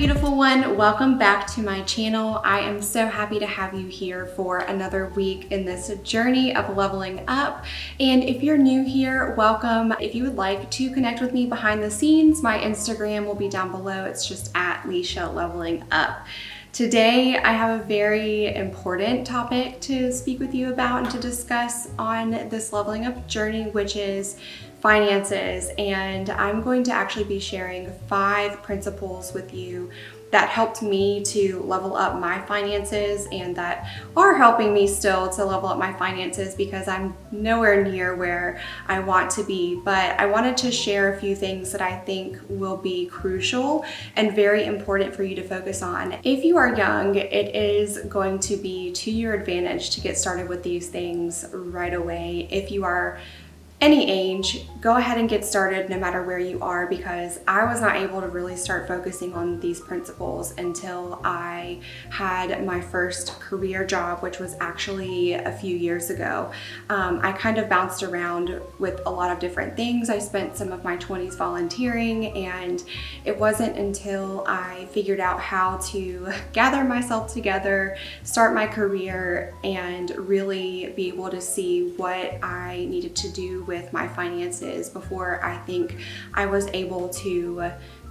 beautiful one. Welcome back to my channel. I am so happy to have you here for another week in this journey of leveling up. And if you're new here, welcome. If you would like to connect with me behind the scenes, my Instagram will be down below. It's just at Leisha Leveling Up. Today, I have a very important topic to speak with you about and to discuss on this leveling up journey, which is finances. And I'm going to actually be sharing 5 principles with you that helped me to level up my finances and that are helping me still to level up my finances because I'm nowhere near where I want to be. But I wanted to share a few things that I think will be crucial and very important for you to focus on. If you are young, it is going to be to your advantage to get started with these things right away. If you are any age, go ahead and get started no matter where you are, because I was not able to really start focusing on these principles until I had my first career job, which was actually a few years ago. I kind of bounced around with a lot of different things. I spent some of my 20s volunteering, and it wasn't until I figured out how to gather myself together, start my career, and really be able to see what I needed to do with my finances before I think I was able to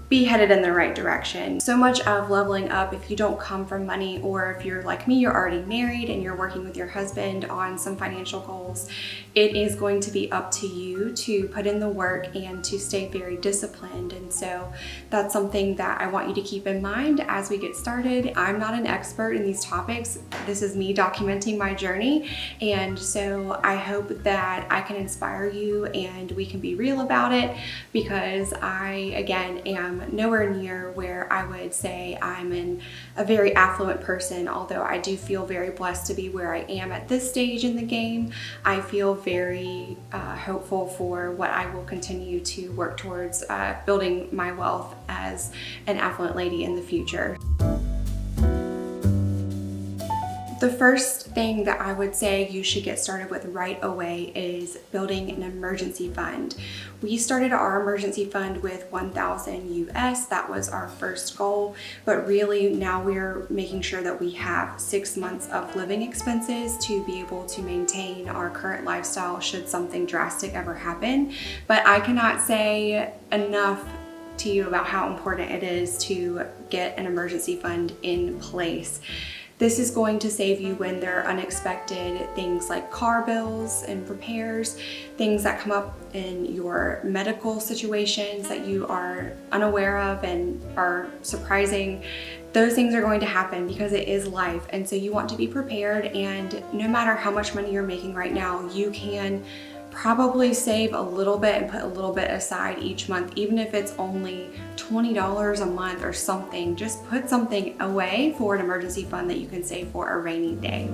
be headed in the right direction. So much of leveling up, if you don't come from money, or if you're like me, you're already married and you're working with your husband on some financial goals, it is going to be up to you to put in the work and to stay very disciplined. And so that's something that I want you to keep in mind as we get started. I'm not an expert in these topics. This is me documenting my journey. And so I hope that I can inspire you and we can be real about it, because I, again, am nowhere near where I would say I'm a very affluent person, although I do feel very blessed to be where I am at this stage in the game. I feel very hopeful for what I will continue to work towards building my wealth as an affluent lady in the future. The first thing that I would say you should get started with right away is building an emergency fund. We started our emergency fund with 1,000 US. That was our first goal, but really now we're making sure that we have 6 months of living expenses to be able to maintain our current lifestyle should something drastic ever happen. But I cannot say enough to you about how important it is to get an emergency fund in place. This is going to save you when there are unexpected things like car bills and repairs, things that come up in your medical situations that you are unaware of and are surprising. Those things are going to happen because it is life. And so you want to be prepared, and no matter how much money you're making right now, you can probably save a little bit and put a little bit aside each month, even if it's only $20 a month or something. Just put something away for an emergency fund that you can save for a rainy day.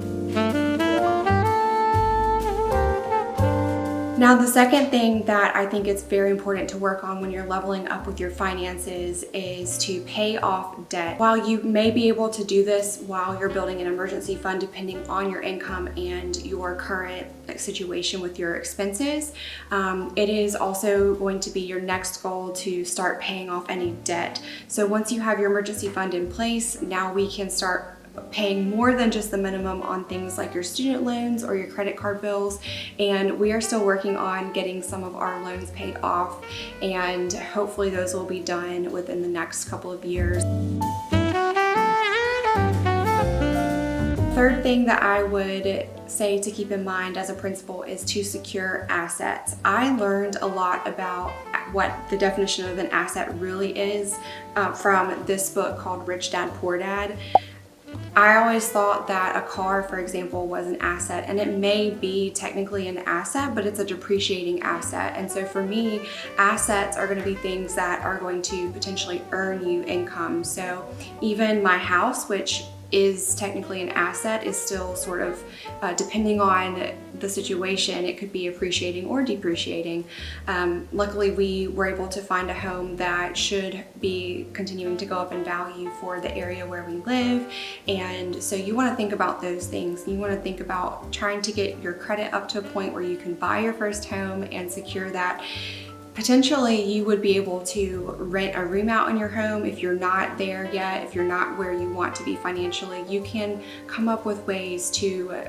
Now, the second thing that I think is very important to work on when you're leveling up with your finances is to pay off debt. While you may be able to do this while you're building an emergency fund, depending on your income and your current situation with your expenses, it is also going to be your next goal to start paying off any debt. So once you have your emergency fund in place, now we can start paying more than just the minimum on things like your student loans or your credit card bills. And we are still working on getting some of our loans paid off, and hopefully those will be done within the next couple of years. Third thing that I would say to keep in mind as a principle is to secure assets. I learned a lot about what the definition of an asset really is from this book called Rich Dad, Poor Dad. I always thought that a car, for example, was an asset, and it may be technically an asset, but it's a depreciating asset. And so for me, assets are going to be things that are going to potentially earn you income. So even my house, which is technically an asset, is still sort of, depending on the situation, it could be appreciating or depreciating. Luckily, we were able to find a home that should be continuing to go up in value for the area where we live. And so you want to think about those things. You want to think about trying to get your credit up to a point where you can buy your first home and secure that Potentially, you would be able to rent a room out in your home if you're not there yet, if you're not where you want to be financially. You can come up with ways to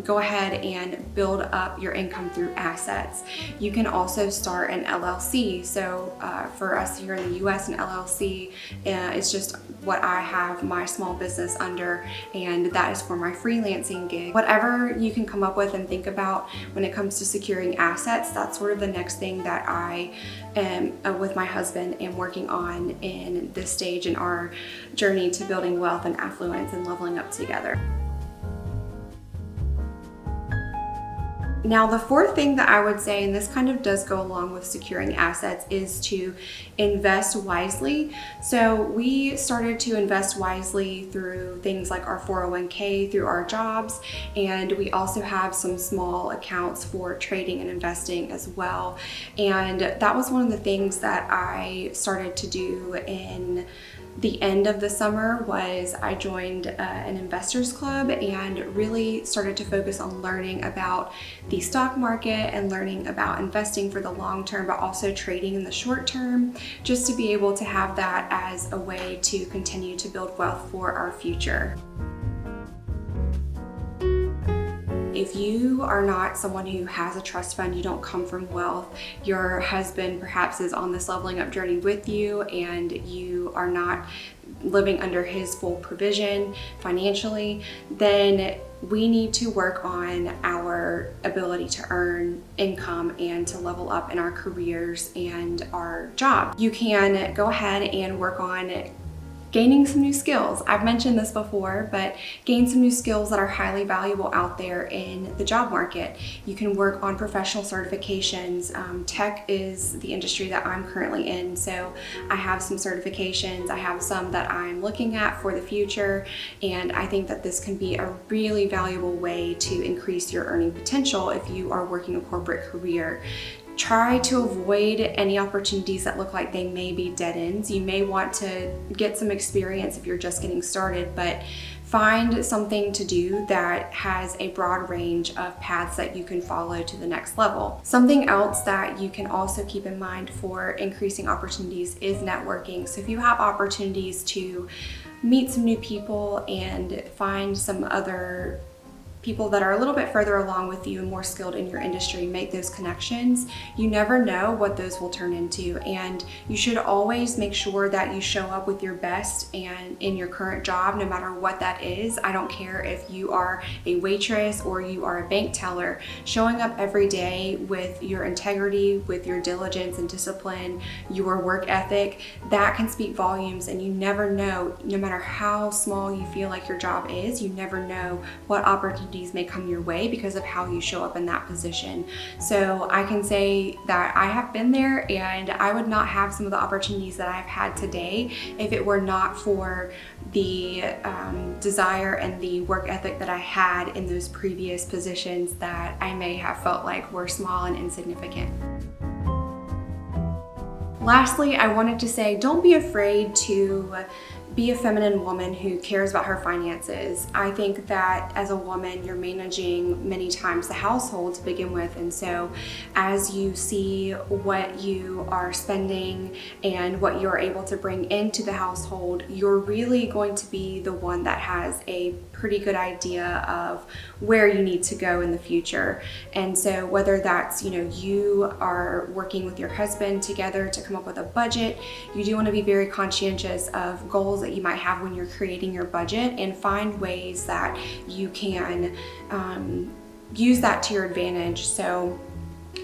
go ahead and build up your income through assets. You can also start an LLC. So for us here in the US, an LLC is just what I have my small business under, and that is for my freelancing gig. Whatever you can come up with and think about when it comes to securing assets, that's sort of the next thing that I am with my husband am working on in this stage in our journey to building wealth and affluence and leveling up together. Now, the fourth thing that I would say, and this kind of does go along with securing assets, is to invest wisely. So we started to invest wisely through things like our 401k, through our jobs, and we also have some small accounts for trading and investing as well. And that was one of the things that I started to do in the end of the summer. Was I joined an investors club and really started to focus on learning about the stock market and learning about investing for the long term, but also trading in the short term, just to be able to have that as a way to continue to build wealth for our future. If you are not someone who has a trust fund, you don't come from wealth, your husband perhaps is on this leveling up journey with you, and you are not living under his full provision financially, then we need to work on our ability to earn income and to level up in our careers and our job. You can go ahead and work on gaining some new skills. I've mentioned this before, but gain some new skills that are highly valuable out there in the job market. You can work on professional certifications. Tech is the industry that I'm currently in, so I have some certifications. I have some that I'm looking at for the future, and I think that this can be a really valuable way to increase your earning potential if you are working a corporate career. Try to avoid any opportunities that look like they may be dead ends. You may want to get some experience if you're just getting started, but find something to do that has a broad range of paths that you can follow to the next level. Something else that you can also keep in mind for increasing opportunities is networking. So if you have opportunities to meet some new people and find some other people that are a little bit further along with you and more skilled in your industry, make those connections. You never know what those will turn into, and you should always make sure that you show up with your best and in your current job, no matter what that is. I don't care if you are a waitress or you are a bank teller. Showing up every day with your integrity, with your diligence and discipline, your work ethic, that can speak volumes. And you never know, no matter how small you feel like your job is, you never know what opportunities may come your way because of how you show up in that position. So I can say that I have been there, and I would not have some of the opportunities that I've had today if it were not for the desire and the work ethic that I had in those previous positions that I may have felt like were small and insignificant. Lastly, I wanted to say, don't be afraid to be a feminine woman who cares about her finances. I think that as a woman, you're managing many times the household to begin with, and so as you see what you are spending and what you're able to bring into the household, you're really going to be the one that has a pretty good idea of where you need to go in the future. And so whether that's, you are working with your husband together to come up with a budget, you do want to be very conscientious of goals that you might have when you're creating your budget, and find ways that you can use that to your advantage. So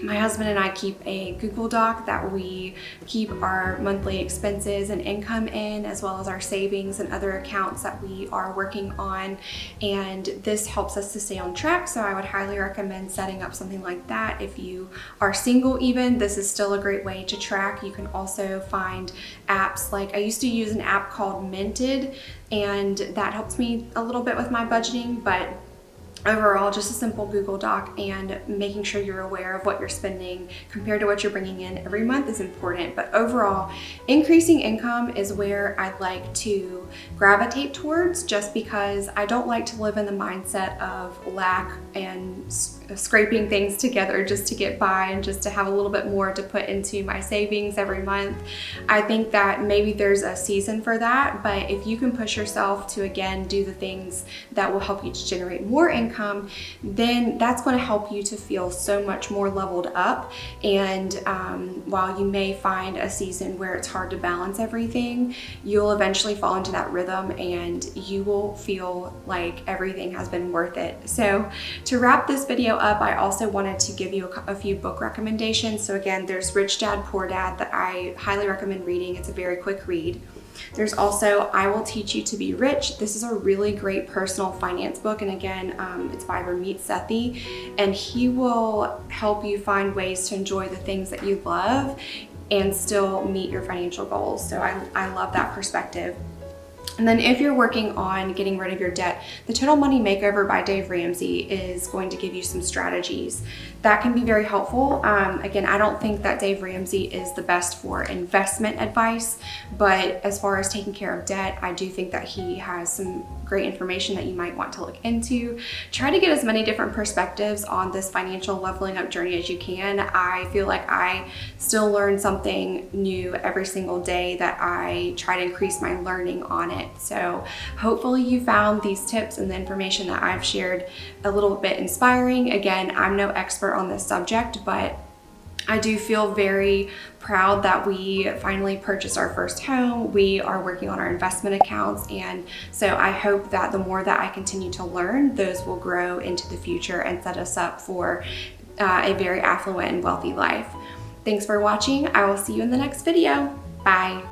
my husband and I keep a Google Doc that we keep our monthly expenses and income in, as well as our savings and other accounts that we are working on. And this helps us to stay on track. So I would highly recommend setting up something like that. If you are single even, this is still a great way to track. You can also find apps like, I used to use an app called Minted, and that helps me a little bit with my budgeting, but overall, just a simple Google Doc, and making sure you're aware of what you're spending compared to what you're bringing in every month is important. But overall, increasing income is where I'd like to gravitate towards, just because I don't like to live in the mindset of lack and scraping things together just to get by and just to have a little bit more to put into my savings every month. I think that maybe there's a season for that, but if you can push yourself to, again, do the things that will help you to generate more income, then that's going to help you to feel so much more leveled up. And while you may find a season where it's hard to balance everything, you'll eventually fall into that rhythm and you will feel like everything has been worth it. So to wrap this video up, I also wanted to give you a few book recommendations. So again, there's Rich Dad, Poor Dad that I highly recommend reading. It's a very quick read. There's also I Will Teach You to Be Rich. This is a really great personal finance book, and again, it's by Ramit, Sethi, and he will help you find ways to enjoy the things that you love and still meet your financial goals. So I love that perspective. And then if you're working on getting rid of your debt, the Total Money Makeover by Dave Ramsey is going to give you some strategies that can be very helpful. Again, I don't think that Dave Ramsey is the best for investment advice, but as far as taking care of debt, I do think that he has some great information that you might want to look into. Try to get as many different perspectives on this financial leveling up journey as you can. I feel like I still learn something new every single day that I try to increase my learning on it. So hopefully you found these tips and the information that I've shared a little bit inspiring. Again, I'm no expert on this subject, but I do feel very proud that we finally purchased our first home. We are working on our investment accounts, and so I hope that the more that I continue to learn, those will grow into the future and set us up for a very affluent and wealthy life. Thanks for watching. I will see you in the next video. Bye.